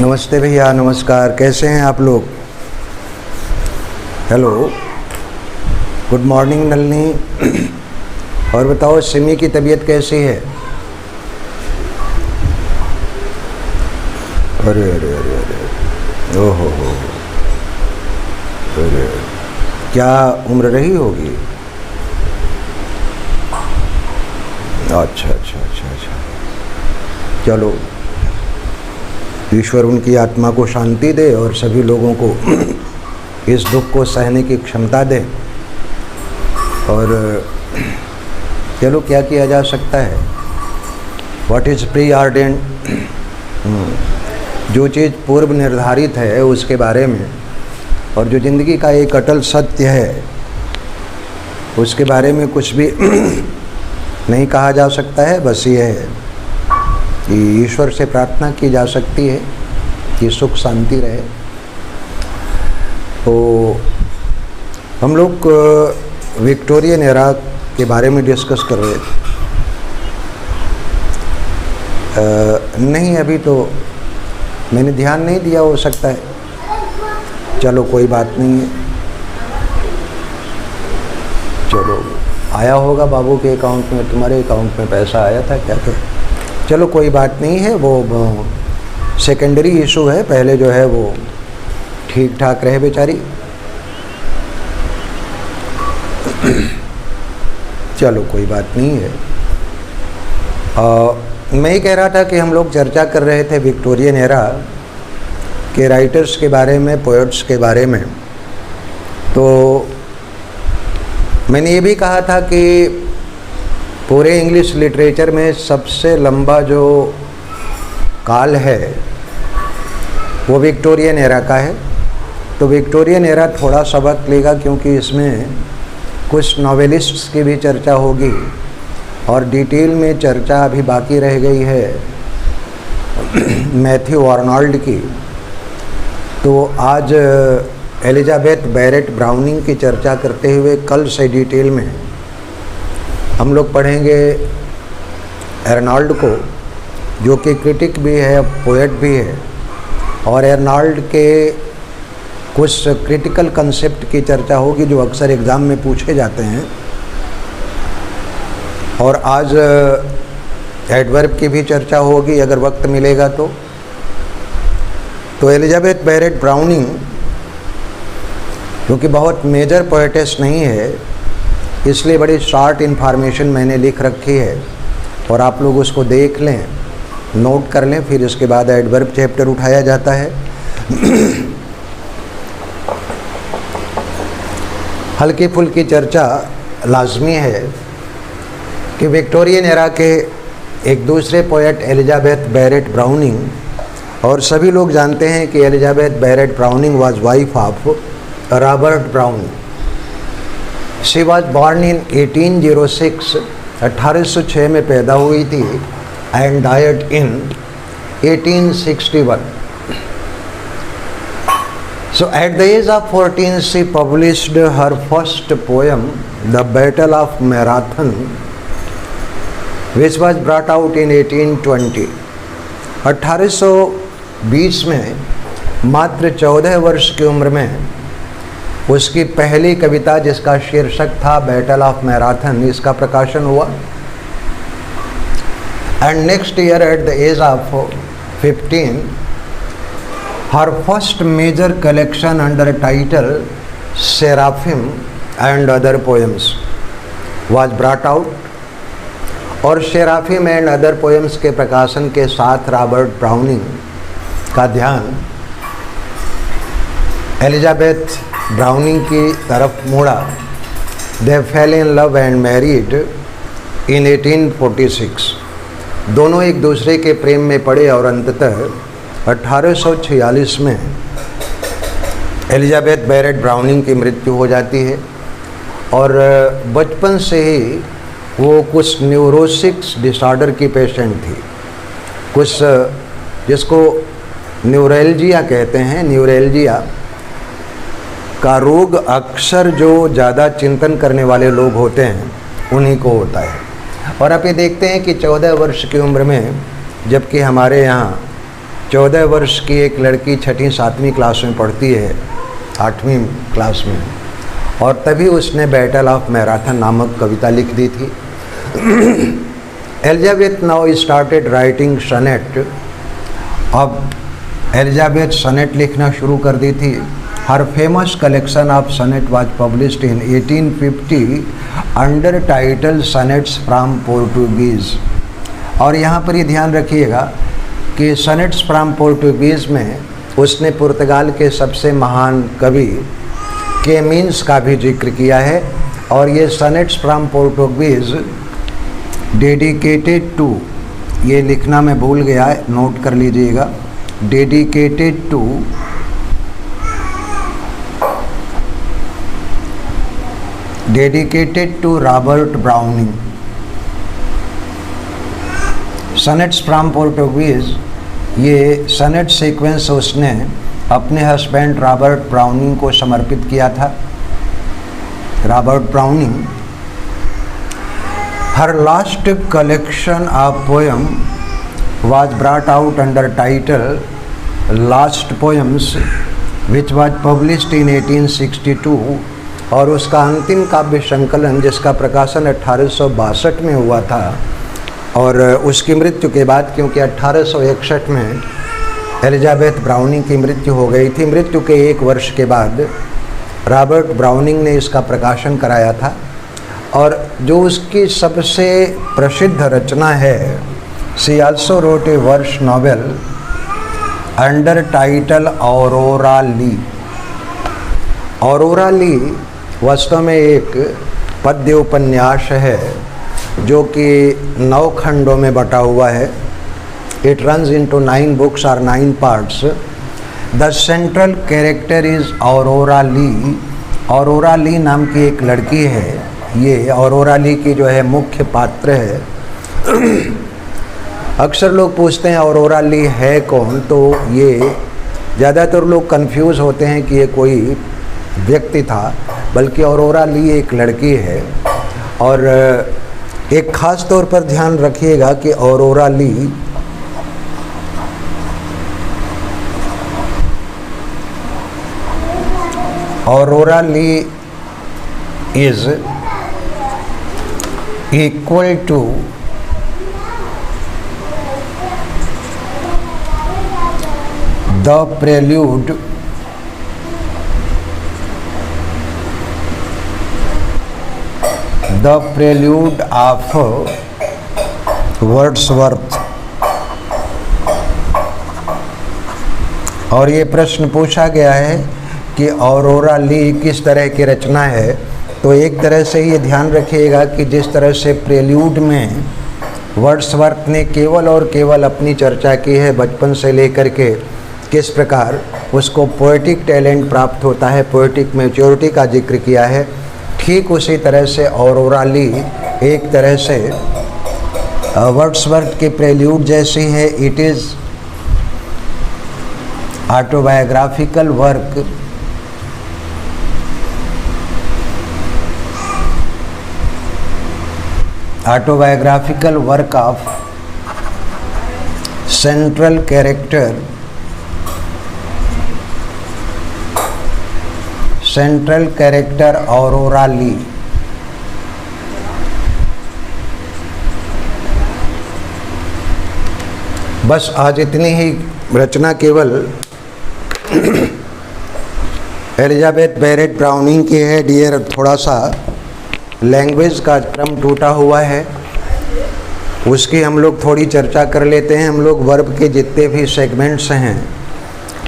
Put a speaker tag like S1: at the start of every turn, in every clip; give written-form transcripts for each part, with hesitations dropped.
S1: नमस्ते भैया, नमस्कार। कैसे हैं आप लोग? Hello, good morning Nalini. और बताओ, सिमी की तबीयत कैसी है? अरे अरे अरे अरे, ओहो हो, अरे, क्या उम्र रही होगी? अच्छा अच्छा अच्छा अच्छा, चलो, ईश्वर उनकी आत्मा को शांति दे और सभी लोगों को इस दुख को सहने की क्षमता दे। और चलो, क्या किया जा सकता है? व्हाट इज़ प्री ऑर्डेंड, जो चीज़ पूर्व निर्धारित है उसके बारे में, और जो ज़िंदगी का एक अटल सत्य है उसके बारे में कुछ भी नहीं कहा जा सकता है। बस ये है कि ईश्वर से प्रार्थना की जा सकती है कि सुख शांति रहे। तो हम लोग विक्टोरियन एरा के बारे में डिस्कस कर रहे थे। नहीं, अभी तो मैंने ध्यान नहीं दिया, हो सकता है। चलो, कोई बात नहीं है। चलो, आया होगा बाबू के अकाउंट में, तुम्हारे अकाउंट में पैसा आया था क्या? तो चलो, कोई बात नहीं है, वो सेकेंडरी इशू है। पहले जो है वो ठीक ठाक रहे बेचारी। चलो, कोई बात नहीं है। मैं ही कह रहा था कि हम लोग चर्चा कर रहे थे विक्टोरियन एरा के राइटर्स के बारे में, पोएट्स के बारे में। तो मैंने ये भी कहा था कि पूरे इंग्लिश लिटरेचर में सबसे लंबा जो काल है वो विक्टोरियन एरा का है। तो विक्टोरियन एरा थोड़ा सबक लेगा, क्योंकि इसमें कुछ नॉवेलिस्ट्स की भी चर्चा होगी और डिटेल में चर्चा अभी बाकी रह गई है मैथ्यू आर्नोल्ड की। तो आज एलिजाबेथ बैरेट ब्राउनिंग की चर्चा करते हुए कल से डिटेल में हम लोग पढ़ेंगे आर्नोल्ड को, जो कि क्रिटिक भी है, पोएट भी है, और आर्नोल्ड के कुछ क्रिटिकल कंसेप्ट की चर्चा होगी जो अक्सर एग्ज़ाम में पूछे जाते हैं। और आज एडवर्ब की भी चर्चा होगी अगर वक्त मिलेगा तो। एलिजाबेथ बैरेट ब्राउनिंग, क्योंकि बहुत मेजर पोएटेस नहीं है, इसलिए बड़ी शॉर्ट इन्फॉर्मेशन मैंने लिख रखी है, और आप लोग उसको देख लें, नोट कर लें। फिर इसके बाद एडवर्ब चैप्टर उठाया जाता है। हल्की फुल्की चर्चा लाजमी है कि विक्टोरियन एरा के एक दूसरे पोएट एलिजाबेथ बैरेट ब्राउनिंग, और सभी लोग जानते हैं कि Elizabeth Barrett Browning was wife of Robert Browning. She was born in 1806, 1806 में पैदा हुई थी, and died in 1861. So at the age of 14 she published her first poem, The Battle of Marathon, which was brought out in 1820. 1820 में मात्र 14 वर्ष की उम्र में उसकी पहली कविता, जिसका शीर्षक था बैटल ऑफ मैराथन, इसका प्रकाशन हुआ। And next year at the age of 15, her first major collection under title Seraphim and Other Poems was brought out. और सेराफिम एंड अदर पोएम्स के प्रकाशन के साथ रॉबर्ट ब्राउनिंग का ध्यान एलिजाबेथ ब्राउनिंग की तरफ मुड़ा। They fell in love and married in 1846। दोनों एक दूसरे के प्रेम में पड़े और अंततः 1846 में एलिजाबेथ बैरेट ब्राउनिंग की मृत्यु हो जाती है। और बचपन से ही वो कुछ न्यूरोसिक्स डिसऑर्डर की पेशेंट थी, कुछ जिसको न्यूरेल्जिया कहते हैं। न्यूरेल्जिया का रोग अक्सर जो ज़्यादा चिंतन करने वाले लोग होते हैं उन्हीं को होता है। और आप ये देखते हैं कि 14 वर्ष की उम्र में, जबकि हमारे यहाँ 14 वर्ष की एक लड़की 6वीं 7वीं क्लास में पढ़ती है, 8वीं क्लास में, और तभी उसने बैटल ऑफ मैराथन नामक कविता लिख दी थी। Elizabeth now started writing sonnet. अब एलिजाबेथ सनेट लिखना शुरू कर दी थी। Her famous collection of sonnet was published in 1850 under title sonnets from Portuguese. और यहाँ पर ये ध्यान रखिएगा कि सनेट्स फ्रॉम पोर्टुगीज़ में उसने पुर्तगाल के सबसे महान कवि कैमिन्स का भी जिक्र किया है। और ये sonnets from Portuguese dedicated to, ये लिखना मैं भूल गया, नोट कर लीजिएगा, dedicated to Robert Browning. Sonnets from Portuguese, ये सनेट सीक्वेंस उसने अपने हस्बैंड रॉबर्ट ब्राउनिंग को समर्पित किया था। Robert browning, her last collection of poem was brought out under title Last Poems which was published in 1862, और उसका अंतिम काव्य संकलन जिसका प्रकाशन 1862 में हुआ था, और उसकी मृत्यु के बाद, क्योंकि 1861 में एलिजाबेथ ब्राउनिंग की मृत्यु हो गई थी, मृत्यु के 1 वर्ष के बाद रॉबर्ट ब्राउनिंग ने इसका प्रकाशन कराया था। और जो उसकी सबसे प्रसिद्ध रचना है, she also wrote a verse novel under title Aurora Leigh. Aurora Leigh वास्तव में एक पद्य उपन्यास है जो कि 9 खंडों में बटा हुआ है। इट रन्स इनटू 9 बुक्स और 9 parts. The central character is Aurora Leigh. Aurora Leigh नाम की एक लड़की है, ये ऑरोरा ली की जो है मुख्य पात्र है। अक्सर लोग पूछते हैं ऑरोरा ली है कौन, तो ये ज़्यादातर लोग कंफ्यूज होते हैं कि ये कोई व्यक्ति था, बल्कि ऑरोरा ली एक लड़की है। और एक ख़ास तौर पर ध्यान रखिएगा कि Aurora Leigh is equal to the prelude of Wordsworth. और ये प्रश्न पूछा गया है कि ऑरोरा ली किस तरह की रचना है, तो एक तरह से ये ध्यान रखिएगा कि जिस तरह से प्रेल्यूड में वर्ड्सवर्थ ने केवल और केवल अपनी चर्चा की है बचपन से लेकर के किस प्रकार उसको पोएटिक टैलेंट प्राप्त होता है, पोएटिक मैच्योरिटी का जिक्र किया है, ठीक उसी तरह से ऑरोरा ली एक तरह से वर्ड्सवर्थ के प्रेल्यूड जैसी है। It is autobiographical work of central character Aurora Leigh. बस आज इतनी ही रचना केवल एलिजाबेथ बैरेट ब्राउनिंग की है डियर। थोड़ा सा लैंग्वेज का क्रम टूटा हुआ है, उसकी हम लोग थोड़ी चर्चा कर लेते हैं। हम लोग वर्ब के जितने भी सेगमेंट्स हैं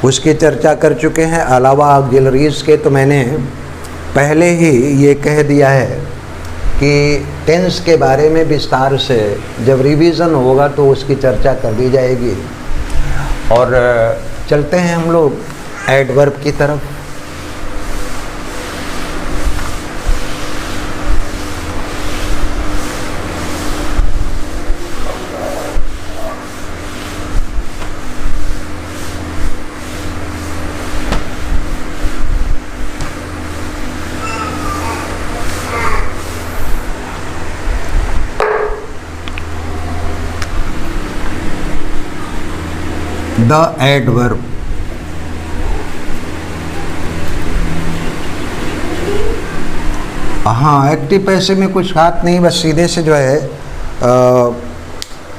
S1: उसकी चर्चा कर चुके हैं, अलावा ऑक्सिलरीज के तो मैंने पहले ही ये कह दिया है कि टेंस के बारे में विस्तार से जब रिवीजन होगा तो उसकी चर्चा कर दी जाएगी। और चलते हैं हम लोग एडवर्ब की तरफ। The adverb. हाँ, एक्टिव पैसिव में कुछ बात नहीं, बस सीधे से जो है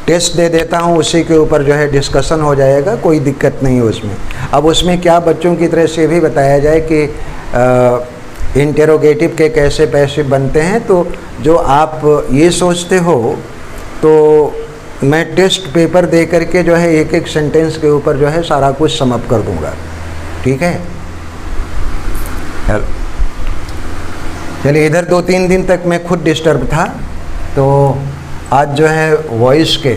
S1: टेस्ट दे देता हूँ, उसी के ऊपर जो है डिस्कशन हो जाएगा, कोई दिक्कत नहीं है उसमें। अब उसमें क्या बच्चों की तरह से भी बताया जाए कि इंटेरोगेटिव के कैसे पैसिव बनते हैं। तो जो आप ये सोचते हो तो मैं टेस्ट पेपर दे करके जो है एक एक सेंटेंस के ऊपर जो है सारा कुछ सम अप कर दूंगा, ठीक है। चलिए, इधर 2-3 दिन तक मैं खुद डिस्टर्ब था, तो आज जो है वॉइस के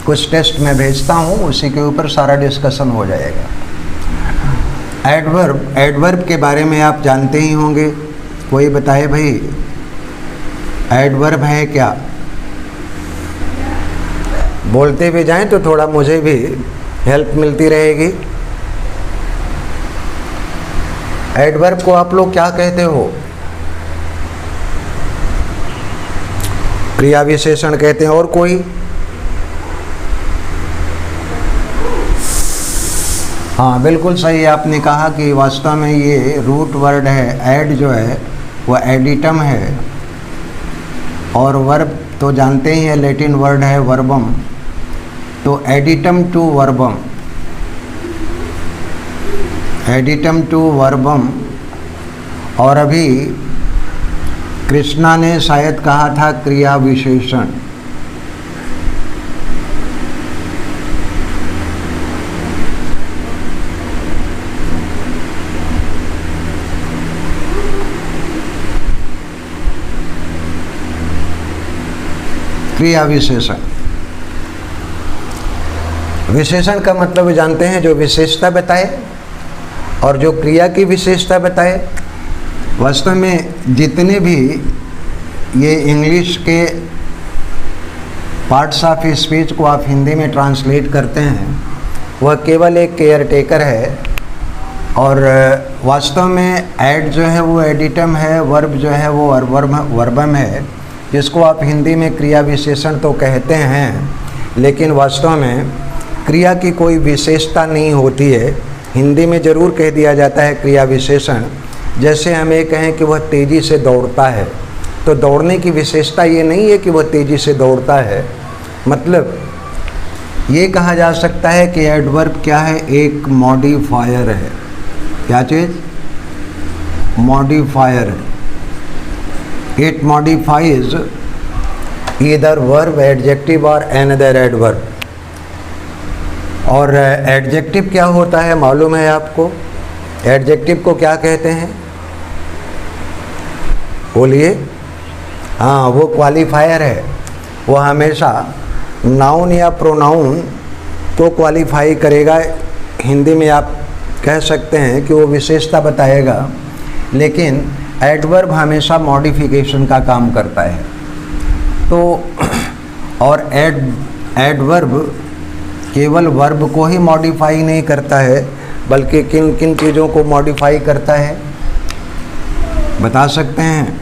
S1: कुछ टेस्ट मैं भेजता हूँ, उसी के ऊपर सारा डिस्कशन हो जाएगा। एडवर्ब, एडवर्ब के बारे में आप जानते ही होंगे, कोई बताए भाई एडवर्ब है क्या? बोलते भी जाएं तो थोड़ा मुझे भी हेल्प मिलती रहेगी। एडवर्ब को आप लोग क्या कहते हो? क्रिया विशेषण कहते हैं। और कोई? हाँ, बिल्कुल सही आपने कहा कि वास्तव में ये रूट वर्ड है। एड जो है वो एडिटम है, और वर्ब तो जानते ही हैं, लैटिन वर्ड है वर्बम, तो एडिटम टू वर्बम, एडिटम टू वर्बम। और अभी कृष्णा ने शायद कहा था क्रिया विशेषण। क्रिया विशेषण, विशेषण का मतलब जानते हैं, जो विशेषता बताए और जो क्रिया की विशेषता बताए। वास्तव में जितने भी ये इंग्लिश के पार्ट्स ऑफ स्पीच को आप हिंदी में ट्रांसलेट करते हैं, वह केवल एक केयर टेकर है। और वास्तव में ऐड जो है वो एडिटम है, वर्ब जो है वो वर्बम है, जिसको आप हिंदी में क्रिया विशेषण तो कहते हैं, लेकिन वास्तव में क्रिया की कोई विशेषता नहीं होती है। हिंदी में ज़रूर कह दिया जाता है क्रिया विशेषण। जैसे हम ये कहें कि वह तेज़ी से दौड़ता है, तो दौड़ने की विशेषता ये नहीं है कि वह तेज़ी से दौड़ता है। मतलब ये कहा जा सकता है कि एडवर्ब क्या है? एक मॉडिफायर है। क्या चीज़? मॉडिफायर है। It modifies either verb, adjective और अनदर एडवर्ब। और एडजेक्टिव क्या होता है मालूम है आपको? एडजेक्टिव को क्या कहते हैं? बोलिए। हाँ, वो क्वालिफायर है। वो हमेशा नाउन या प्रोनाउन को क्वालिफाई करेगा। हिंदी में आप कह सकते हैं कि वो विशेषता बताएगा, लेकिन एडवर्ब हमेशा मॉडिफिकेशन का काम करता है। तो और एडवर्ब केवल वर्ब को ही मॉडिफाई नहीं करता है, बल्कि किन किन चीज़ों को मॉडिफाई करता है बता सकते हैं?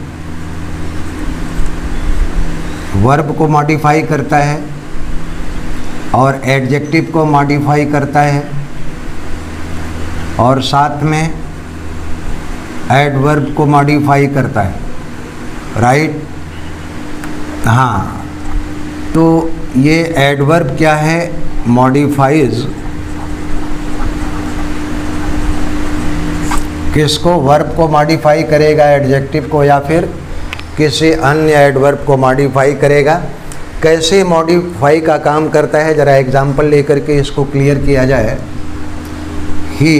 S1: वर्ब को मॉडिफाई करता है और एडजेक्टिव को मॉडिफाई करता है, और साथ में एडवर्ब को मॉडिफाई करता है, राइट? हाँ, तो ये एडवर्ब क्या है? मॉडिफाइज किसको? वर्ब को मॉडिफाई करेगा, एडजेक्टिव को, या फिर किसी अन्य एडवर्ब को मॉडिफाई करेगा। कैसे मॉडिफाई का काम करता है, ज़रा एग्जाम्पल लेकर के इसको क्लियर किया जाए। He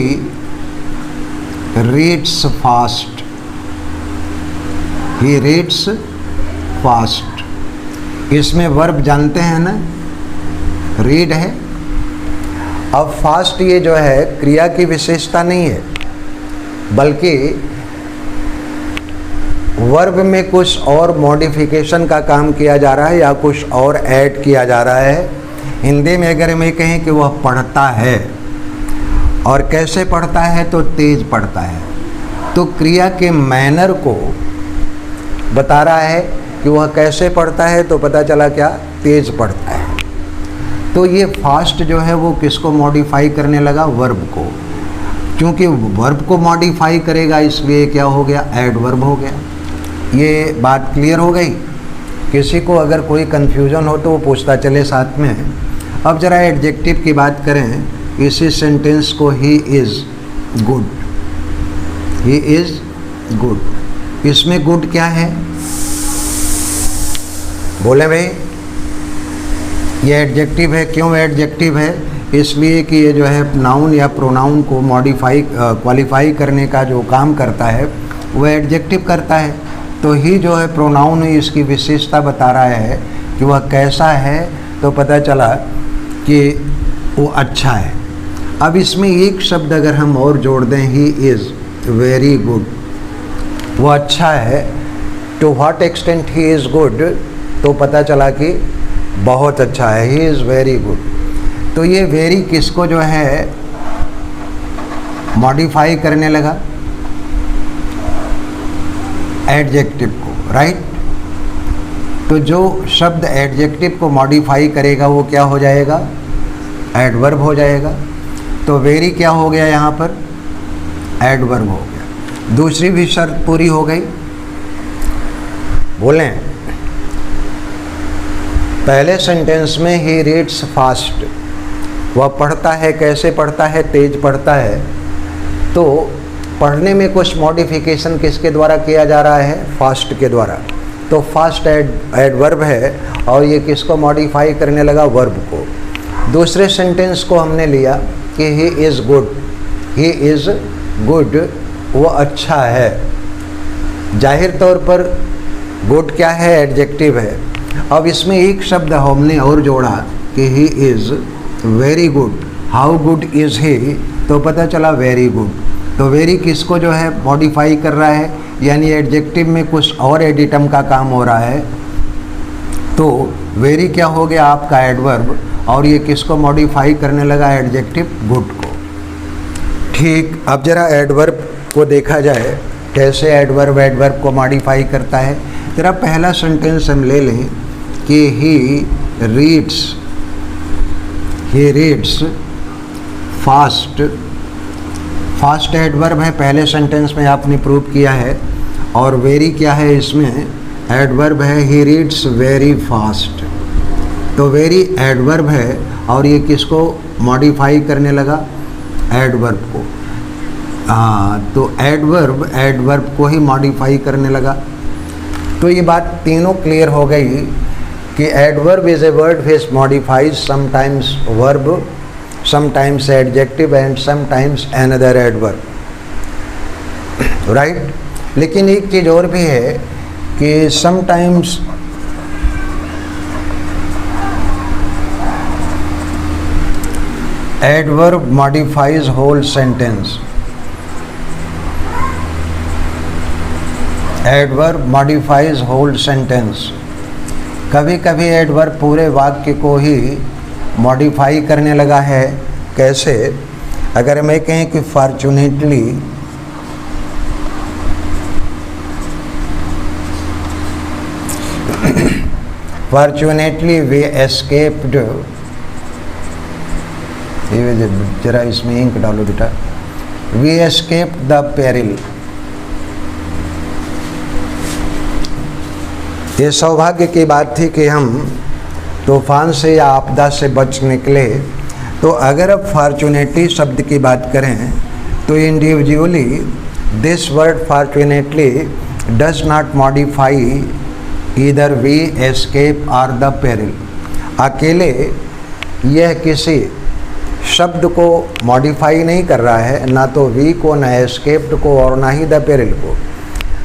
S1: reads fast, he reads fast. इसमें वर्ब जानते हैं ना, रीड है। अब फास्ट ये जो है क्रिया की विशेषता नहीं है, बल्कि वर्ब में कुछ और मॉडिफिकेशन का काम किया जा रहा है या कुछ और ऐड किया जा रहा है। हिंदी में अगर मैं कहें कि वह पढ़ता है, और कैसे पढ़ता है? तो तेज पढ़ता है। तो क्रिया के मैनर को बता रहा है कि वह कैसे पढ़ता है, तो पता चला क्या? तेज पढ़ता है। तो ये फास्ट जो है वो किसको मॉडिफाई करने लगा? वर्ब को। क्योंकि वर्ब को मॉडिफाई करेगा इसलिए क्या हो गया? एडवर्ब हो गया। ये बात क्लियर हो गई? किसी को अगर कोई कन्फ्यूज़न हो तो वो पूछता चले साथ में। अब ज़रा एडजेक्टिव की बात करें, इसी सेंटेंस को ही is good, he is good, इसमें गुड क्या है? बोले भाई, ये एडजेक्टिव है। क्यों एडजेक्टिव है? इसलिए कि ये जो है नाउन या प्रोनाउन को मॉडिफाई क्वालिफाई करने का जो काम करता है वो एडजेक्टिव करता है। तो ही जो है प्रोनाउन इसकी विशेषता बता रहा है कि वह कैसा है, तो पता चला कि वो अच्छा है। अब इसमें एक शब्द अगर हम और जोड़ दें, ही इज़ वेरी गुड, वो अच्छा है। To what extent he is good, तो पता चला कि बहुत अच्छा है, ही इज़ वेरी गुड। तो ये वेरी किसको जो है मॉडिफाई करने लगा? एडजेक्टिव को, राइट। तो जो शब्द एडजेक्टिव को मॉडिफाई करेगा वो क्या हो जाएगा? एडवर्ब हो जाएगा। तो वेरी क्या हो गया यहाँ पर? एडवर्ब हो गया। दूसरी भी शर्त पूरी हो गई। बोलें, पहले सेंटेंस में ही रीड्स फास्ट, वह पढ़ता है। कैसे पढ़ता है? तेज पढ़ता है। तो पढ़ने में कुछ मॉडिफिकेशन किसके द्वारा किया जा रहा है? फास्ट के द्वारा। तो फास्ट एडवर्ब है और ये किसको मॉडिफाई करने लगा? वर्ब को। दूसरे सेंटेंस को हमने लिया कि he is good, he is good, वो अच्छा है। जाहिर तौर पर गुड क्या है? एडजेक्टिव है। अब इसमें एक शब्द हमने और जोड़ा कि he is very good. How good is he, तो पता चला वेरी गुड। तो वेरी किसको जो है मॉडिफाई कर रहा है? यानी एडजेक्टिव में कुछ और एडिटम का काम हो रहा है। तो वेरी क्या हो गया? आपका एडवर्ब, और ये किसको मॉडिफाई करने लगा? एडजेक्टिव गुड को। ठीक, अब जरा एडवर्ब को देखा जाए कैसे एडवर्ब को मॉडिफाई करता है। जरा पहला सेंटेंस हम ले लें कि he reads fast. Fast adverb है, पहले सेंटेंस में आपने प्रूव किया है। और वेरी क्या है? इसमें एडवर्ब है, ही रीड्स वेरी फास्ट। तो वेरी एडवर्ब है और ये किसको मॉडिफाई करने लगा? एडवर्ब को। तो एडवर्ब को ही मॉडिफाई करने लगा। तो ये बात तीनों क्लियर हो गई कि adverb is a word which modifies sometimes verb, sometimes adjective and sometimes another adverb, right. लेकिन एक चीज़ और भी है कि sometimes adverb modifies whole sentence. Adverb modifies whole sentence. कभी कभी एडवर्ब पूरे वाक्य को ही मॉडिफाई करने लगा है। कैसे? अगर मैं कहें कि फॉर्चुनेटली वी एस्केप्ड, जरा इसमें इंक डालो बेटा, वी एस्केप्ड द पेरिल। ये सौभाग्य की बात थी कि हम तूफान से या आपदा से बच निकले। तो अगर अब फॉर्चुनेटली शब्द की बात करें तो individually this word fortunately does not modify either we escape or the peril. अकेले यह किसी शब्द को मॉडिफाई नहीं कर रहा है, ना तो वी को, ना एस्केप्ड को और ना ही द पेरिल को।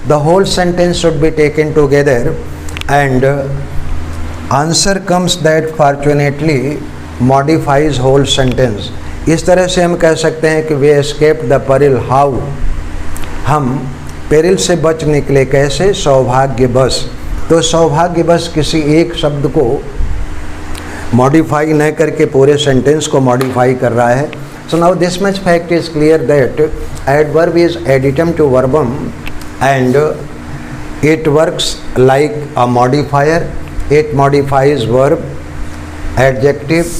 S1: The whole sentence should be taken together and answer comes that fortunately modifies whole sentence। इस तरह से हम कह सकते हैं कि we escaped the peril। how, हम पेरिल से बच निकले। कैसे? सौभाग्यवश। तो सौभाग्यवश किसी एक शब्द को मॉडिफाई न करके पूरे सेंटेंस को मॉडिफाई कर रहा है। So now this much fact is clear that adverb is additum to verbum and it works like a modifier. It modifies verb, adjective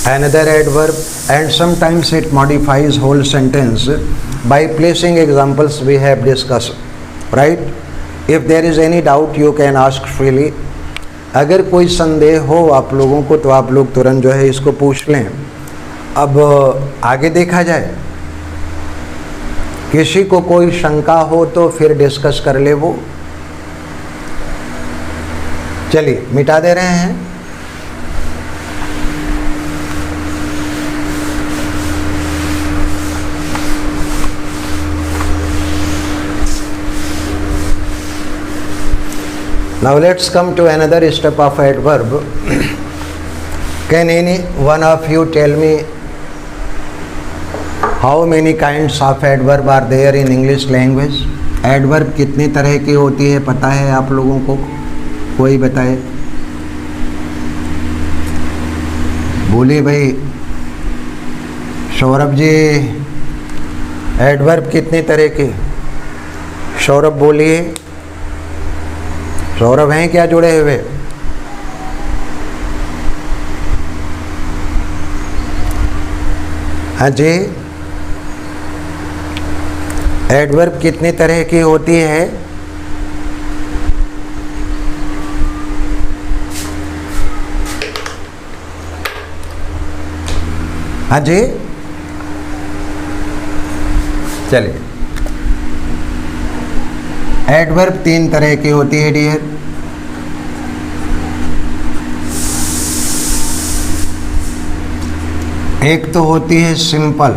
S1: another adverb, and sometimes it modifies whole sentence by placing examples we have discussed, right? If there is any doubt you can ask freely. अगर कोई संदेह हो आप लोगों को तो आप लोग तुरंत जो है इसको पूछ लें। अब आगे देखा जाए, किसी को कोई शंका हो तो फिर डिस्कस कर ले वो। चलिए मिटा दे रहे हैं। Now let's come to another step of adverb. Can any one of you tell me how many kinds of adverb are there in English language? Adverb कितनी तरह की होती है पता है आप लोगों को? कोई बताए? बोलिए भाई। सौरभ जी, एडवर्ब कितनी तरह के? सौरभ बोलिए। सौरभ हैं क्या जुड़े हुए? हाँ जी, एडवर्ब कितनी तरह की होती है? हाँ जी, चलिए। एडवर्ब 3 तरह की होती है डियर। एक तो होती है सिंपल,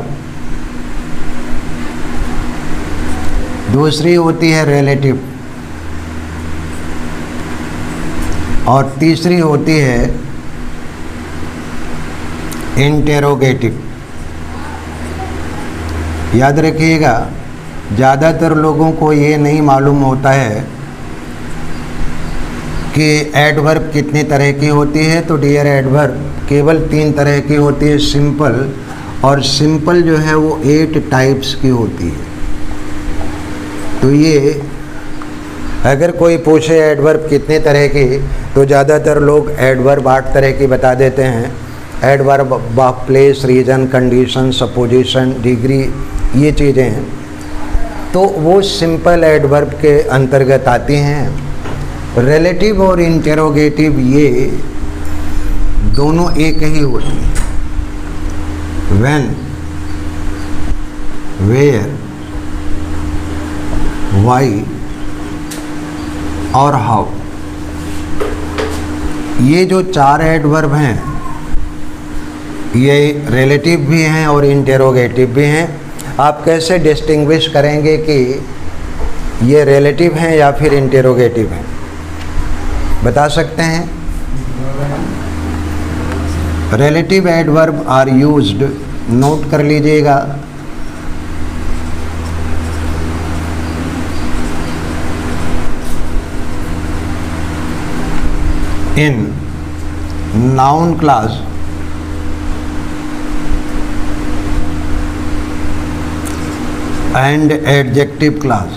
S1: दूसरी होती है रिलेटिव, और तीसरी होती है इंटेरोगेटिव। याद रखिएगा, ज़्यादातर लोगों को ये नहीं मालूम होता है कि एडवर्ब कितनी तरह की होती है। तो डियर, एडवर्ब केवल 3 तरह की होती है, सिंपल, और सिंपल जो है वो 8 टाइप्स की होती है। तो ये अगर कोई पूछे एडवर्ब कितने तरह की, तो ज़्यादातर लोग एडवर्ब 8 तरह की बता देते हैं। Adverb of place, reason, condition, supposition, degree, ये चीज़ें हैं। तो वो सिंपल एडवर्ब के अंतर्गत आती हैं। रिलेटिव और इंटेरोगेटिव ये दोनों एक ही होती हैं। व्हेन, वेयर, व्हाई और हाउ, ये जो 4 एडवर्ब हैं ये रिलेटिव भी हैं और इंटेरोगेटिव भी हैं। आप कैसे डिस्टिंग्विश करेंगे कि ये रिलेटिव हैं या फिर इंटेरोगेटिव हैं? बता सकते हैं? Relative adverb are used, note कर लीजिएगा, in noun class and adjective class.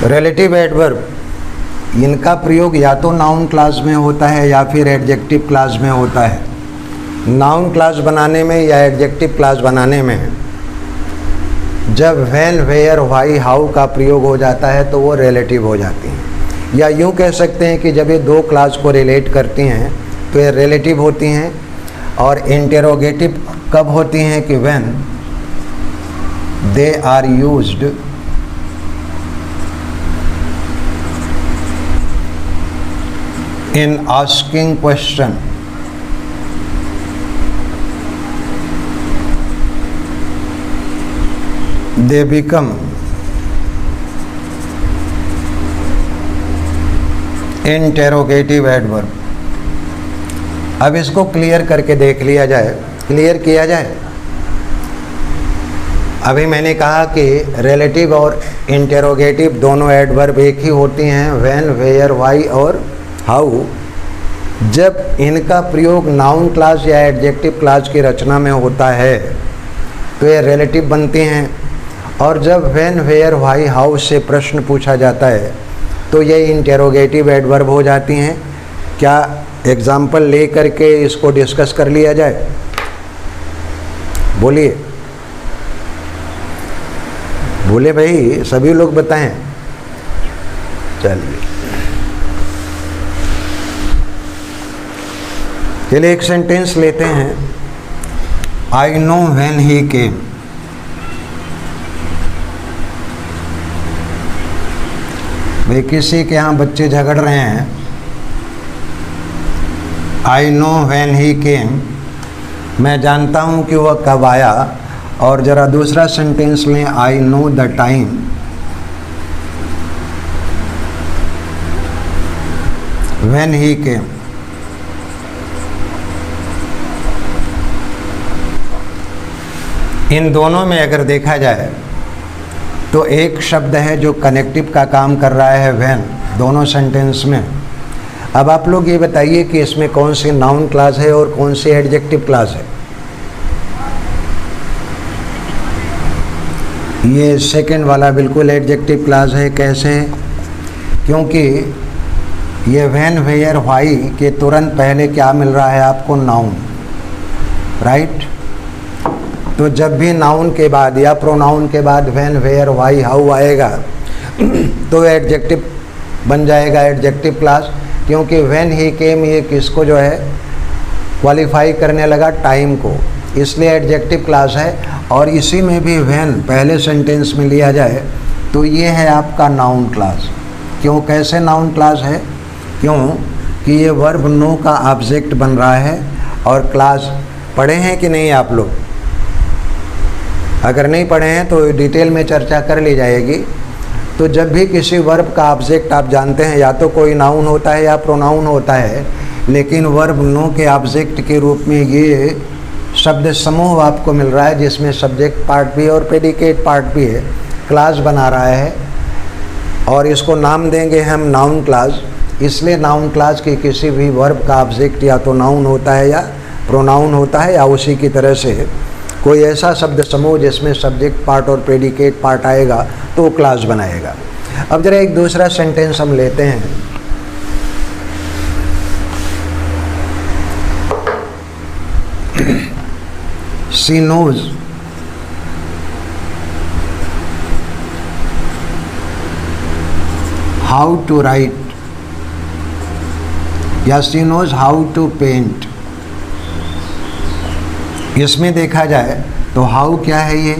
S1: Relative adverb, इनका प्रयोग या तो नाउन क्लास में होता है या फिर एडजेक्टिव क्लास में होता है। नाउन क्लास बनाने में या एडजेक्टिव क्लास बनाने में जब व्हेन, वेयर, व्हाई, हाउ का प्रयोग हो जाता है तो वो रिलेटिव हो जाती हैं। या यूँ कह सकते हैं कि जब ये 2 क्लास को रिलेट करती हैं तो ये रिलेटिव होती हैं। और इंटेरोगेटिव कब होती हैं? कि when they are used in asking question, they become interrogative adverb. अब इसको क्लियर करके देख लिया जाए, क्लियर किया जाए। अभी मैंने कहा कि रिलेटिव और इंटेरोगेटिव दोनों एडवर्ब एक ही होती हैं, व्हेन, वेयर, व्हाई और हाउ। जब इनका प्रयोग नाउन क्लास या एडजेक्टिव क्लास की रचना में होता है तो ये रिलेटिव बनती हैं। और जब व्हेन वेयर व्हाई हाउ से प्रश्न पूछा जाता है तो ये इंटेरोगेटिव एडवर्ब हो जाती हैं। क्या एग्जाम्पल ले करके इसको डिस्कस कर लिया जाए? बोलिए बोले भाई, सभी लोग बताएं। चलिए चलिए एक सेंटेंस लेते हैं। आई नो व्हेन ही केम। भाई किसी के यहाँ बच्चे झगड़ रहे हैं, आई नो व्हेन ही केम, मैं जानता हूँ कि वह कब आया। और ज़रा दूसरा सेंटेंस लें, I know the time. When he came, इन दोनों में अगर देखा जाए तो एक शब्द है जो कनेक्टिव का काम कर रहा है व्हेन, दोनों सेंटेंस में। अब आप लोग ये बताइए कि इसमें कौन सी नाउन क्लास है और कौन सी एडजेक्टिव क्लास है। ये सेकंड वाला बिल्कुल एडजेक्टिव क्लास है। कैसे? क्योंकि ये व्हेन वेयर व्हाई के तुरंत पहले क्या मिल रहा है आपको? Noun, right. तो जब भी नाउन के बाद या प्रोनाउन के बाद व्हेन वेयर व्हाई हाउ आएगा तो एडजेक्टिव बन जाएगा, एडजेक्टिव क्लास। क्योंकि व्हेन ही केम ये किसको जो है क्वालिफाई करने लगा? टाइम को, इसलिए एडजेक्टिव क्लास है। और इसी में भी व्हेन पहले सेंटेंस में लिया जाए तो ये है आपका नाउन क्लास। क्यों? कैसे नाउन क्लास है? क्यों कि ये वर्ब नो का ऑब्जेक्ट बन रहा है। और क्लास पढ़े हैं कि नहीं आप लोग? अगर नहीं पढ़े हैं तो डिटेल में चर्चा कर ली जाएगी। तो जब भी किसी वर्ब का ऑब्जेक्ट आप जानते हैं, या तो कोई नाउन होता है या प्रोनाउन होता है, लेकिन वर्ब नो के ऑब्जेक्ट के रूप में ये शब्द समूह आपको मिल रहा है जिसमें सब्जेक्ट पार्ट भी और प्रेडिकेट पार्ट भी है, क्लास बना रहा है। और इसको नाम देंगे हम नाउन क्लास। इसलिए नाउन क्लास की किसी भी वर्ब का ऑब्जेक्ट या तो नाउन होता है या प्रोनाउन होता है, या उसी की तरह से कोई ऐसा शब्द समूह जिसमें सब्जेक्ट पार्ट और प्रेडिकेट पार्ट आएगा तो वो क्लास बनाएगा। अब जरा एक दूसरा सेंटेंस हम लेते हैं। She knows how to write या she knows how to paint। इसमें देखा जाए तो हाउ क्या है? ये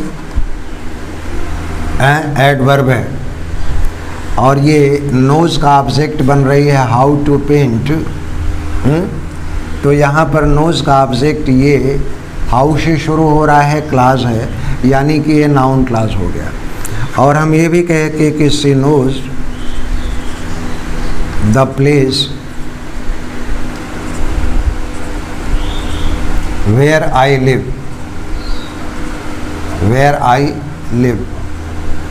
S1: एडवर्ब है और ये नोज का ऑब्जेक्ट बन रही है हाउ टू पेंट। तो यहाँ पर नोज का ऑब्जेक्ट ये हाउ से शुरू हो रहा है, क्लास है, यानी कि ये नाउन क्लास हो गया। और हम ये भी कह के कि she knows the place where I live. Where I live,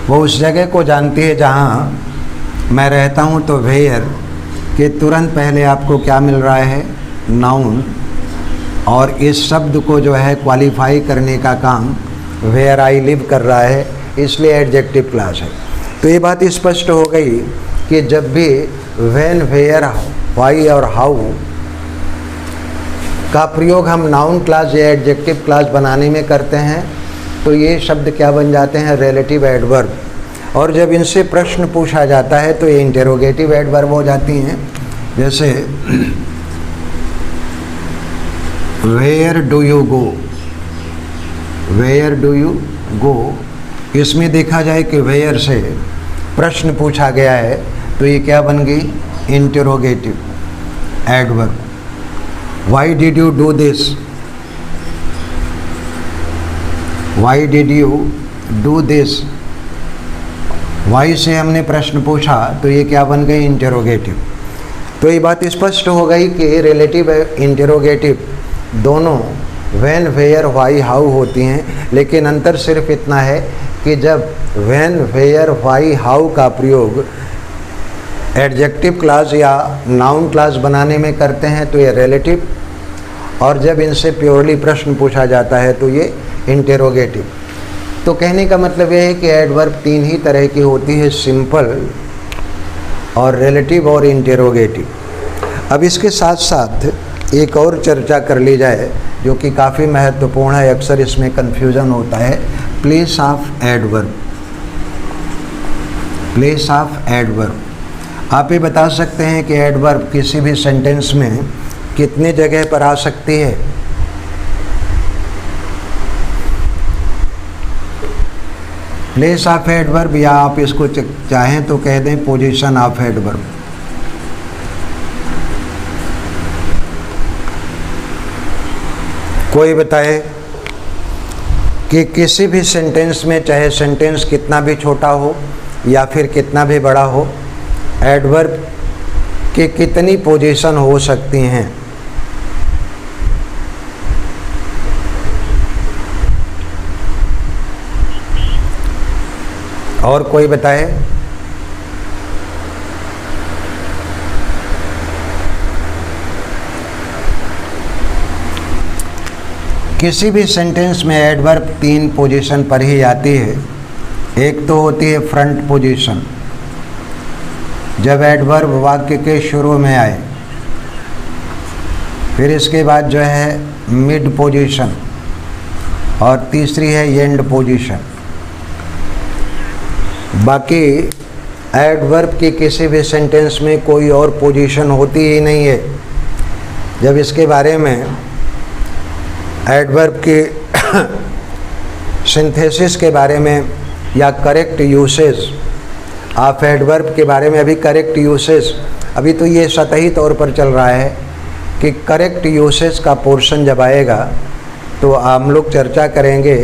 S1: वो उस जगह को जानती है जहाँ मैं रहता हूँ। तो वेयर के तुरंत पहले आपको क्या मिल रहा है? नाउन। और इस शब्द को जो है क्वालिफाई करने का काम वेयर आई लिव कर रहा है, इसलिए एडजेक्टिव क्लास है। तो ये बात स्पष्ट हो गई कि जब भी व्हेन वेयर व्हाई और हाउ का प्रयोग हम नाउन क्लास या एडजेक्टिव क्लास बनाने में करते हैं तो ये शब्द क्या बन जाते हैं? Relative adverb. और जब इनसे प्रश्न पूछा जाता है तो ये इंटेरोगेटिव एडवर्ब हो जाती हैं। जैसे where do you go, where do you go, इसमें देखा जाए कि वेयर से प्रश्न पूछा गया है तो ये क्या बन गई? Interrogative adverb. Why did you do this, why did you do this, why से हमने प्रश्न पूछा तो ये क्या बन गई? इंटेरोगेटिव। तो ये बात स्पष्ट हो गई कि रिलेटिव इंटेरोगेटिव दोनों व्हेन वेयर व्हाई हाउ होती हैं, लेकिन अंतर सिर्फ इतना है कि जब व्हेन वेयर व्हाई हाउ का प्रयोग एडजेक्टिव क्लास या नाउन क्लास बनाने में करते हैं तो ये रिलेटिव, और जब इनसे प्योरली प्रश्न पूछा जाता है तो ये इंटेरोगेटिव। तो कहने का मतलब यह है कि एडवर्ब तीन ही तरह की होती है, सिंपल और रिलेटिव और इंटेरोगेटिव। अब इसके साथ साथ एक और चर्चा कर ली जाए जो कि काफ़ी महत्वपूर्ण है, अक्सर इसमें कन्फ्यूज़न होता है, place of adverb. Place of adverb, आप ये बता सकते हैं कि एडवर्ब किसी भी सेंटेंस में कितने जगह पर आ सकती है? प्लेस ऑफ एडवर्ब, या आप इसको चाहें तो कह दें पोजीशन ऑफ एडवर्ब। कोई बताए कि किसी भी सेंटेंस में, चाहे सेंटेंस कितना भी छोटा हो या फिर कितना भी बड़ा हो, एडवर्ब की कितनी पोजीशन हो सकती हैं? और कोई बताए? किसी भी सेंटेंस में एडवर्ब तीन पोजीशन पर ही आती है। एक तो होती है फ्रंट पोजीशन, जब एडवर्ब वाक्य के शुरू में आए। फिर इसके बाद जो है मिड पोजीशन, और तीसरी है एंड पोजीशन। बाकी एडवर्ब की किसी भी सेंटेंस में कोई और पोजीशन होती ही नहीं है। जब इसके बारे में एडवर्ब की सिंथेसिस के बारे में या करेक्ट यूसेज ऑफ एडवर्ब के बारे में, अभी करेक्ट यूसेज, अभी तो ये सतही तौर पर चल रहा है कि करेक्ट यूसेज का पोर्शन जब आएगा तो हम लोग चर्चा करेंगे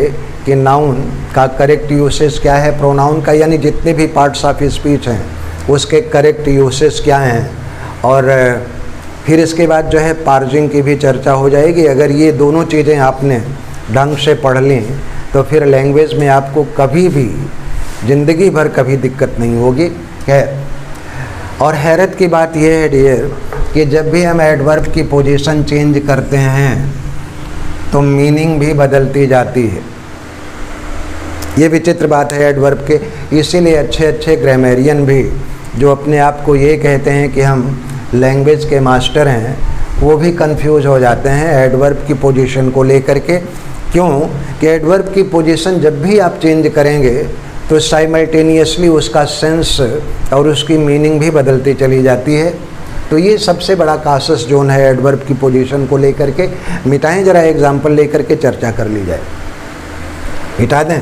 S1: कि नाउन का करेक्ट यूसेज क्या है, प्रोनाउन का, यानी जितने भी पार्ट्स ऑफ स्पीच हैं उसके करेक्ट यूसेज क्या हैं। और फिर इसके बाद जो है पार्जिंग की भी चर्चा हो जाएगी। अगर ये दोनों चीज़ें आपने ढंग से पढ़ ली तो फिर लैंग्वेज में आपको कभी भी ज़िंदगी भर कभी दिक्कत नहीं होगी है। और हैरत की बात यह है डियर कि जब भी हम एडवर्ब की पोजीशन चेंज करते हैं तो मीनिंग भी बदलती जाती है। ये विचित्र बात है एडवर्ब के। इसीलिए अच्छे अच्छे ग्रामेरियन भी जो अपने आप को ये कहते हैं कि हम लैंग्वेज के मास्टर हैं, वो भी कंफ्यूज हो जाते हैं एडवर्ब की पोजीशन को लेकर के। क्यों कि एडवर्ब की पोजीशन जब भी आप चेंज करेंगे तो साइमल्टेनियसली उसका सेंस और उसकी मीनिंग भी बदलती चली जाती है। तो ये सबसे बड़ा कासस जोन है एडवर्ब की पोजीशन को लेकर के। मिटाएं, जरा एग्जाम्पल लेकर के चर्चा कर ली जाए। मिटा दें।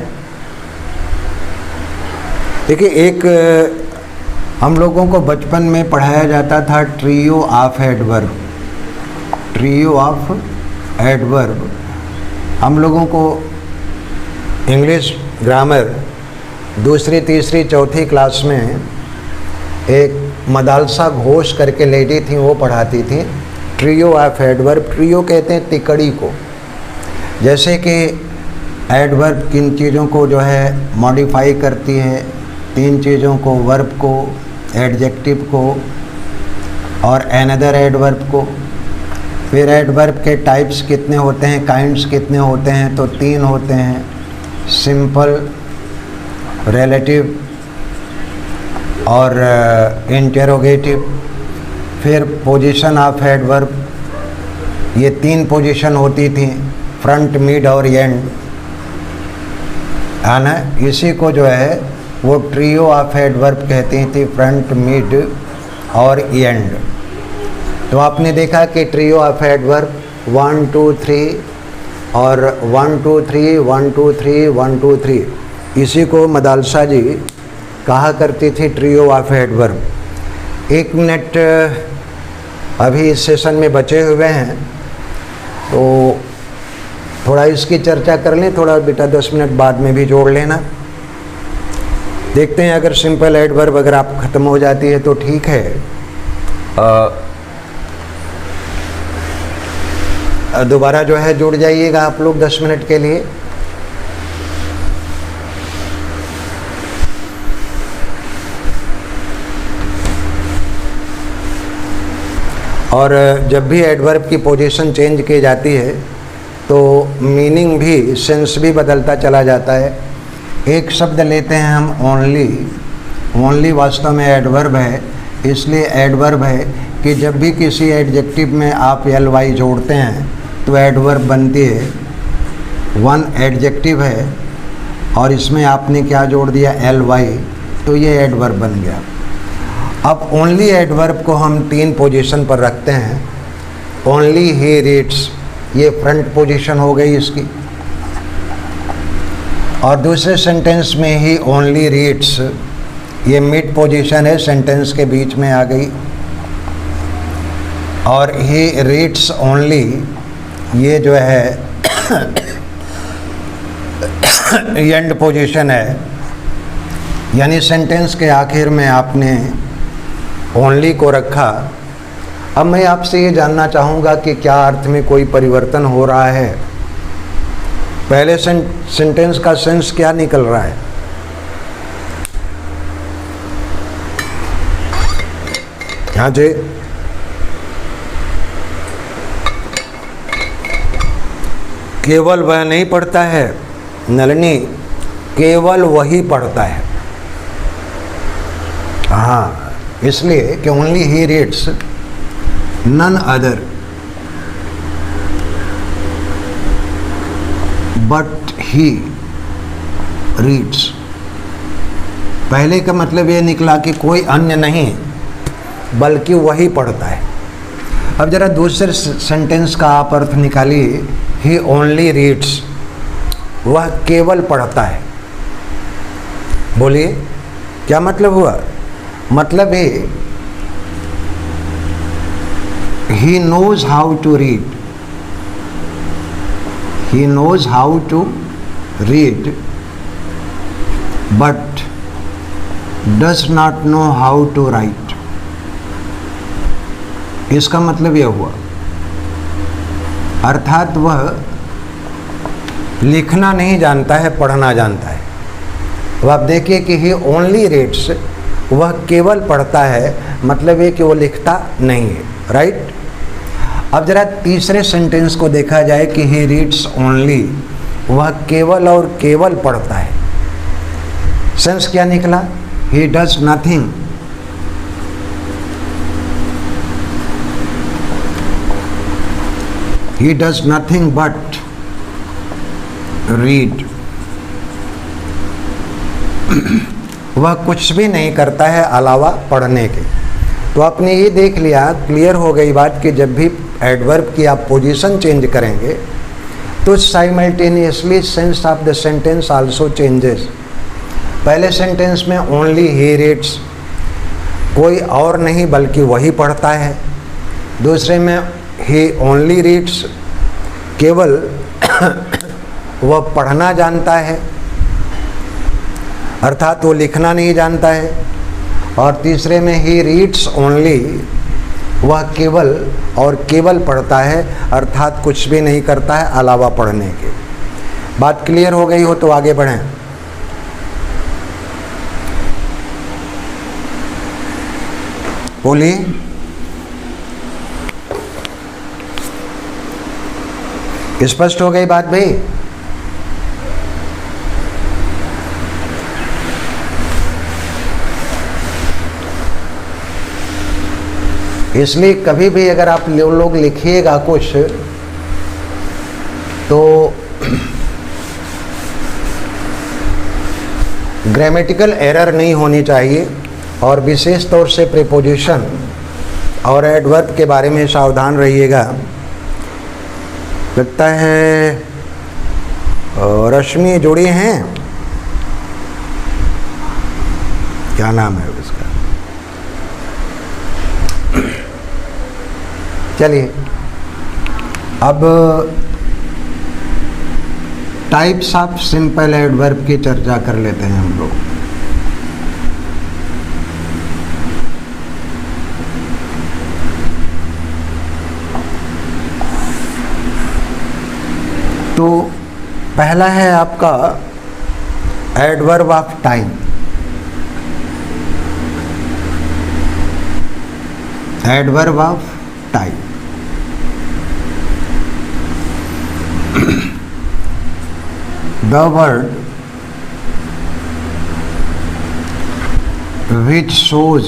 S1: देखिए, एक हम लोगों को बचपन में पढ़ाया जाता था trio of adverb. Trio of adverb हम लोगों को इंग्लिश ग्रामर दूसरी तीसरी चौथी क्लास में एक मदालसा घोष करके लेडी थी, वो पढ़ाती थी ट्रियो ऑफ एडवर्ब। ट्रियो कहते हैं तिकड़ी को। जैसे कि एडवर्ब किन चीज़ों को जो है मॉडिफाई करती है, तीन चीज़ों को, वर्ब को, एडजेक्टिव को और एनदर एडवर्ब को। फिर एडवर्ब के टाइप्स कितने होते हैं, काइंड्स कितने होते हैं, तो तीन होते हैं, सिंपल, रिलेटिव और इंटेरोगेटिव। फिर पोजीशन ऑफ एडवर्ब, ये तीन पोजीशन होती थी, फ्रंट, मिड और एंड, है ना। इसी को जो है वो ट्रियो ऑफ एडवर्ब कहती थी, फ्रंट, मिड और एंड। तो आपने देखा कि ट्रियो ऑफ एडवर्ब 1 2 3 और 1 2 3 1 2 3 1 2 3, इसी को मदालसा जी कहा करती थी ट्रियो ऑफ एडवर्ब। 1 मिनट अभी इस सेशन में बचे हुए हैं तो थोड़ा इसकी चर्चा कर लें, थोड़ा बेटा 10 मिनट बाद में भी जोड़ लेना। देखते हैं अगर सिंपल एडवर्ब अगर आप ख़त्म हो जाती है तो ठीक है, दोबारा जो है जुड़ जाइएगा आप लोग 10 मिनट के लिए। और जब भी एडवर्ब की पोजीशन चेंज की जाती है तो मीनिंग भी, सेंस भी बदलता चला जाता है। एक शब्द लेते हैं हम ओनली। ओनली वास्तव में एडवर्ब है, इसलिए एडवर्ब है कि जब भी किसी एडजेक्टिव में आप एल वाई जोड़ते हैं तो एडवर्ब बनती है। वन एडजेक्टिव है और इसमें आपने क्या जोड़ दिया, एल वाई, तो ये एडवर्ब बन गया। अब ओनली एडवर्ब को हम 3 पोजीशन पर रखते हैं। ओनली ही रीड्स, ये फ्रंट पोजीशन हो गई इसकी, और दूसरे सेंटेंस में ही ओनली रीड्स, ये मिड पोजीशन है, सेंटेंस के बीच में आ गई। और ही रीड्स ओनली, ये जो है एंड पोजीशन है, यानी सेंटेंस के आखिर में आपने ओनली को रखा। अब मैं आपसे ये जानना चाहूँगा कि क्या अर्थ में कोई परिवर्तन हो रहा है। पहले सेंटेंस का सेंस क्या निकल रहा है, हाँ जी, केवल वह नहीं पढ़ता है नलिनी, केवल वही पढ़ता है। हाँ, इसलिए कि only he reads, none other but he reads. पहले का मतलब ये निकला कि कोई अन्य नहीं बल्कि वही पढ़ता है। अब जरा दूसरे सेंटेंस का आप अर्थ निकालिए, ही ओनली रीड्स, वह केवल पढ़ता है। बोलिए क्या मतलब हुआ, मतलब है he knows how to read, he knows how to read but does not know how to write। इसका मतलब यह हुआ, अर्थात वह लिखना नहीं जानता है, पढ़ना जानता है। तो आप देखिए कि he only reads, वह केवल पढ़ता है, मतलब ये कि वो लिखता नहीं है, राइट। अब जरा तीसरे सेंटेंस को देखा जाए कि ही रीड्स ओनली, वह केवल और केवल पढ़ता है। सेंस क्या निकला, he does nothing, he does nothing but read. वह कुछ भी नहीं करता है अलावा पढ़ने के। तो आपने ये देख लिया, क्लियर हो गई बात कि जब भी एडवर्ब की आप पोजीशन चेंज करेंगे तो simultaneously sense of the sentence also changes. पहले सेंटेंस में ओनली ही रीड्स, कोई और नहीं बल्कि वही पढ़ता है। दूसरे में ही ओनली रीड्स, केवल वह पढ़ना जानता है, अर्थात वो लिखना नहीं जानता है। और तीसरे में ही रीड्स ओनली, वह केवल और केवल पढ़ता है, अर्थात कुछ भी नहीं करता है अलावा पढ़ने के। बात क्लियर हो गई हो तो आगे बढ़ें। बोलिए, स्पष्ट हो गई बात भाई। इसलिए कभी भी अगर आप लोग लिखिएगा कुछ तो ग्रामेटिकल एरर नहीं होनी चाहिए, और विशेष तौर से प्रीपोजिशन और एडवर्ब के बारे में सावधान रहिएगा। लगता है रश्मि जुड़ी हैं, क्या नाम है उसका, चलिए अब टाइप्स ऑफ सिंपल एडवर्ब की चर्चा कर लेते हैं हम लोग। तो पहला है आपका adverb of time. Adverb of time, the word which shows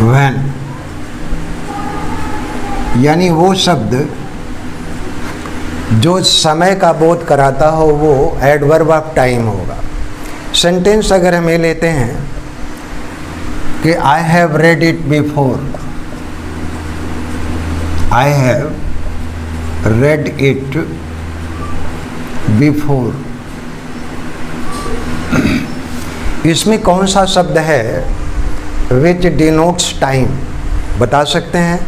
S1: when, यानी वो शब्द जो समय का बोध कराता हो वो एडवर्ब ऑफ टाइम होगा। सेंटेंस अगर हमें लेते हैं कि I have read it before, I have read it before, इसमें कौन सा शब्द है विच डिनोट्स टाइम, बता सकते हैं?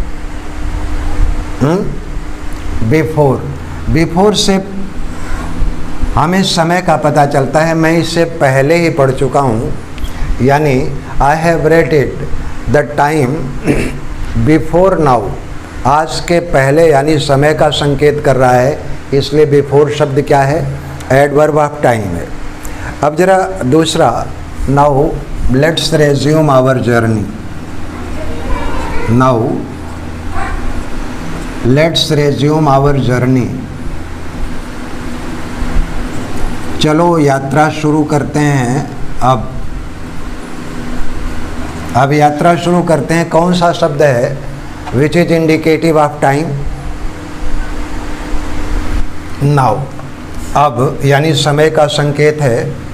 S1: बिफोर, बिफोर से हमें समय का पता चलता है, मैं इससे पहले ही पढ़ चुका हूँ, यानी I have read it the time before now, आज के पहले यानी समय का संकेत कर रहा है, इसलिए बिफोर शब्द क्या है? एडवर्ब ऑफ टाइम है। अब जरा दूसरा, now let's resume our journey, now let's resume our journey, चलो यात्रा शुरू करते हैं। अब यात्रा शुरू करते हैं, कौन सा शब्द है which is indicative of time? Now, अब यानी समय का संकेत है।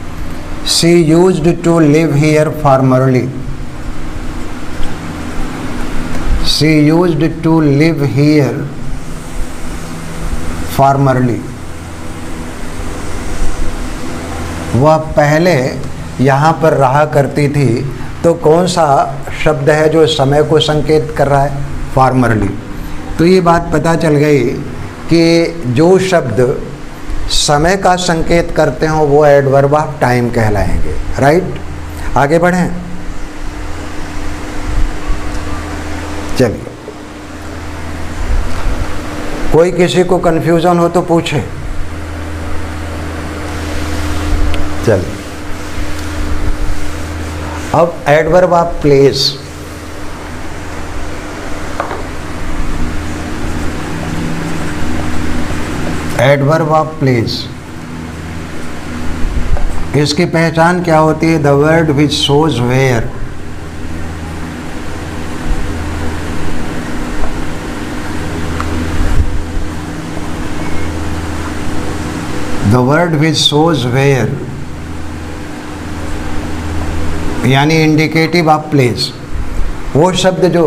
S1: She used to live here formerly, she used to live here formerly, वह पहले यहाँ पर रहा करती थी। तो कौन सा शब्द है जो समय को संकेत कर रहा है? फॉर्मरली। तो ये बात पता चल गई कि जो शब्द समय का संकेत करते हो वो एडवर्ब ऑफ टाइम कहलाएंगे। राइट, आगे बढ़ें। चलिए, कोई किसी को कंफ्यूजन हो तो पूछे। चलिए, अब adverb of place, adverb of place, इसकी पहचान क्या होती है? The word which shows where, the word which shows where, यानी इंडिकेटिव ऑफ प्लेस, वो शब्द जो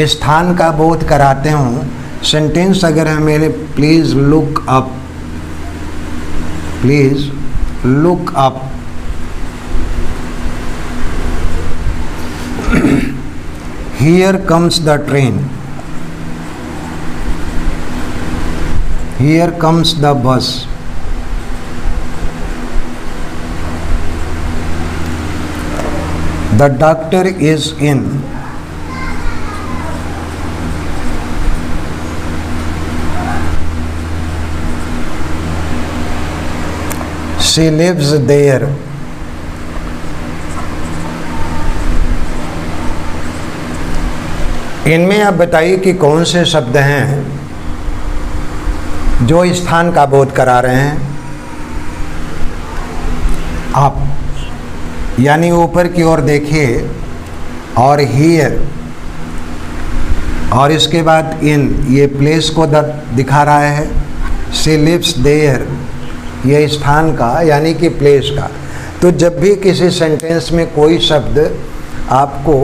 S1: स्थान का बोध कराते हों। सेंटेंस अगर हमें please look up, please look up, here comes the train, here comes the bus, the doctor is in, she lives there, इनमें आप बताइए कि कौन से शब्द हैं जो स्थान का बोध करा रहे हैं? आप यानी ऊपर की ओर देखिए, और हियर, और इसके बाद इन, ये प्लेस को दिखा रहा है। शी लिव्स देयर, ये स्थान का यानी कि प्लेस का। तो जब भी किसी सेंटेंस में कोई शब्द आपको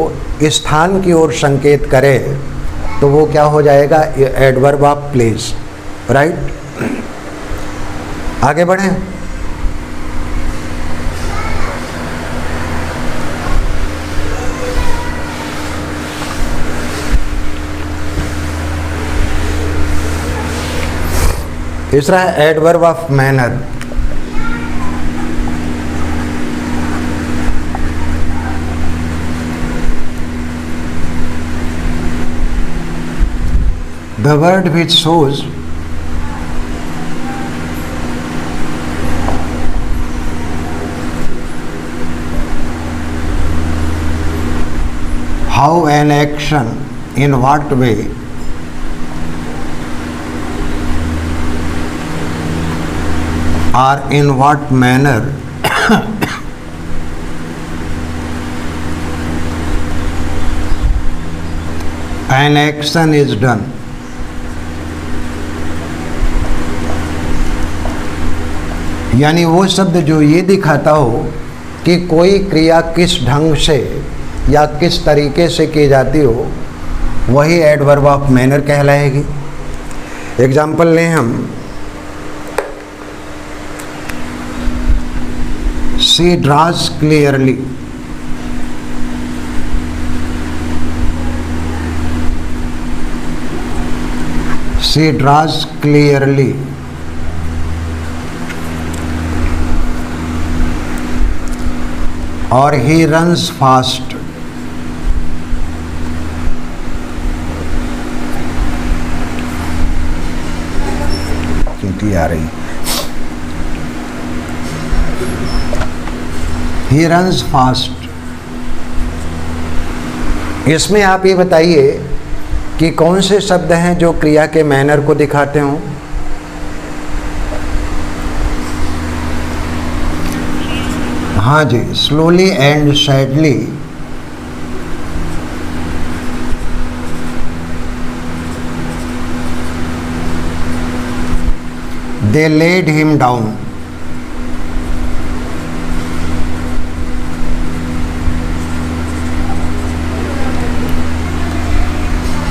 S1: स्थान की ओर संकेत करे तो वो क्या हो जाएगा? Adverb of place. राइट, आगे बढ़ें। तीसरा है adverb of manner, the word which shows how an action, in what way, or in what manner an action is done. यानी वो शब्द जो ये दिखाता हो कि कोई क्रिया किस ढंग से या किस तरीके से की जाती हो, वही एडवर्ब ऑफ मैनर कहलाएगी। एग्जाम्पल लें हम, she draws clearly. She draws clearly. और ही रन्स फास्ट। चींटी आ रही। He runs fast. इसमें आप ये बताइए कि कौन से शब्द हैं जो क्रिया के मैनर को दिखाते हों। हाँ जी, slowly and sadly. They led him down.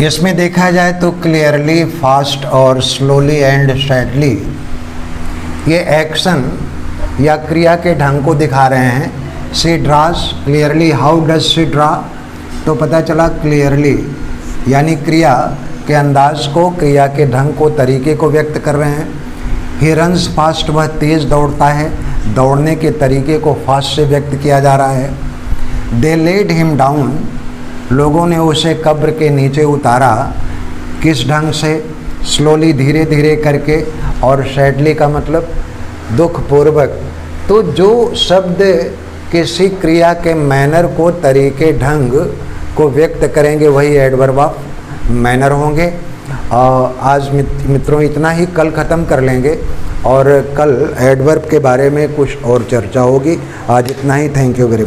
S1: इसमें देखा जाए तो क्लियरली, फास्ट और स्लोली एंड सैडली ये एक्शन या क्रिया के ढंग को दिखा रहे हैं। She draws clearly. How does she draw? तो पता चला क्लियरली यानी क्रिया के अंदाज को, क्रिया के ढंग को, तरीके को व्यक्त कर रहे हैं। ही रन्स फास्ट, वह तेज़ दौड़ता है, दौड़ने के तरीके को फास्ट से व्यक्त किया जा रहा है। दे लेड हिम डाउन, लोगों ने उसे कब्र के नीचे उतारा। किस ढंग से? स्लोली, धीरे धीरे करके, और सैडली का मतलब दुखपूर्वक। तो जो शब्द किसी क्रिया के मैनर को, तरीके, ढंग को व्यक्त करेंगे वही एडवर्ब ऑफ मैनर होंगे। आज मित्रों इतना ही, कल ख़त्म कर लेंगे और कल एडवर्ब के बारे में कुछ और चर्चा होगी। आज इतना ही। Thank you very much.